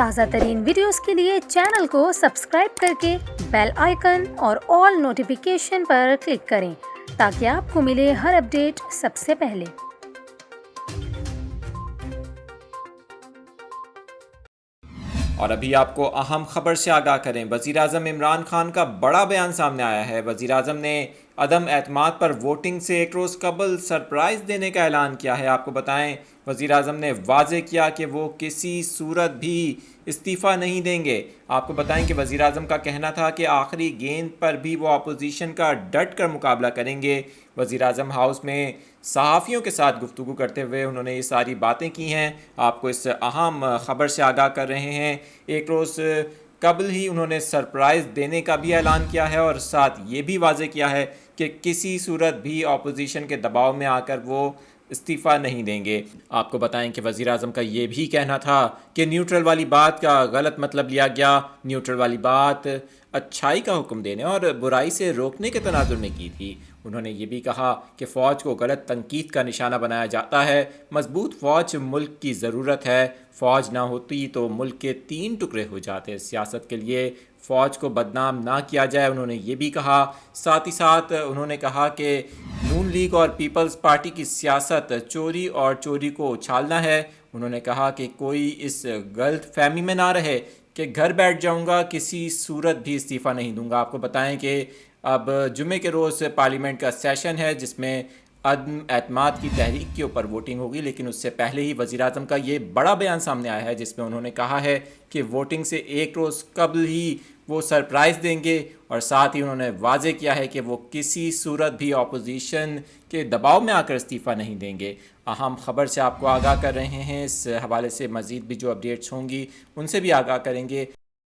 تازہ ترین ویڈیوز کے لیے چینل کو سبسکرائب کر کے بیل آئیکن اور آل نوٹیفیکیشن پر کلک کریں تاکہ آپ کو ملے ہر اپڈیٹ سب سے پہلے۔ اور ابھی آپ کو اہم خبر سے آگاہ کریں، وزیراعظم عمران خان کا بڑا بیان سامنے آیا ہے۔ وزیراعظم نے عدم اعتماد پر ووٹنگ سے ایک روز قبل سرپرائز دینے کا اعلان کیا ہے۔ آپ کو بتائیں، وزیراعظم نے واضح کیا کہ وہ کسی صورت بھی استعفیٰ نہیں دیں گے۔ آپ کو بتائیں کہ وزیراعظم کا کہنا تھا کہ آخری گیند پر بھی وہ اپوزیشن کا ڈٹ کر مقابلہ کریں گے۔ وزیراعظم ہاؤس میں صحافیوں کے ساتھ گفتگو کرتے ہوئے انہوں نے یہ ساری باتیں کی ہیں۔ آپ کو اس اہم خبر سے آگاہ کر رہے ہیں۔ ایک روز قبل ہی انہوں نے سرپرائز دینے کا بھی اعلان کیا ہے اور ساتھ یہ بھی واضح کیا ہے کہ کسی صورت بھی اپوزیشن کے دباؤ میں آ کر وہ استعفیٰ نہیں دیں گے۔ آپ کو بتائیں کہ وزیراعظم کا یہ بھی کہنا تھا کہ نیوٹرل والی بات کا غلط مطلب لیا گیا۔ نیوٹرل والی بات اچھائی کا حکم دینے اور برائی سے روکنے کے تناظر میں کی تھی۔ انہوں نے یہ بھی کہا کہ فوج کو غلط تنقید کا نشانہ بنایا جاتا ہے۔ مضبوط فوج ملک کی ضرورت ہے۔ فوج نہ ہوتی تو ملک کے 3 ٹکڑے ہو جاتے۔ سیاست کے لیے فوج کو بدنام نہ کیا جائے، انہوں نے یہ بھی کہا۔ ساتھ ہی ساتھ انہوں نے کہا کہ نون لیگ اور پیپلز پارٹی کی سیاست چوری اور چوری کو اچھالنا ہے۔ انہوں نے کہا کہ کوئی اس غلط فہمی میں نہ رہے کہ گھر بیٹھ جاؤں گا، کسی صورت بھی استعفیٰ نہیں دوں گا۔ آپ کو بتائیں کہ اب جمعے کے روز پارلیمنٹ کا سیشن ہے جس میں عدم اعتماد کی تحریک کے اوپر ووٹنگ ہوگی، لیکن اس سے پہلے ہی وزیراعظم کا یہ بڑا بیان سامنے آیا ہے جس میں انہوں نے کہا ہے کہ ووٹنگ سے ایک روز قبل ہی وہ سرپرائز دیں گے اور ساتھ ہی انہوں نے واضح کیا ہے کہ وہ کسی صورت بھی اپوزیشن کے دباؤ میں آ کر استعفیٰ نہیں دیں گے۔ اہم خبر سے آپ کو آگاہ کر رہے ہیں۔ اس حوالے سے مزید بھی جو اپڈیٹس ہوں گی ان سے بھی آگاہ کریں گے۔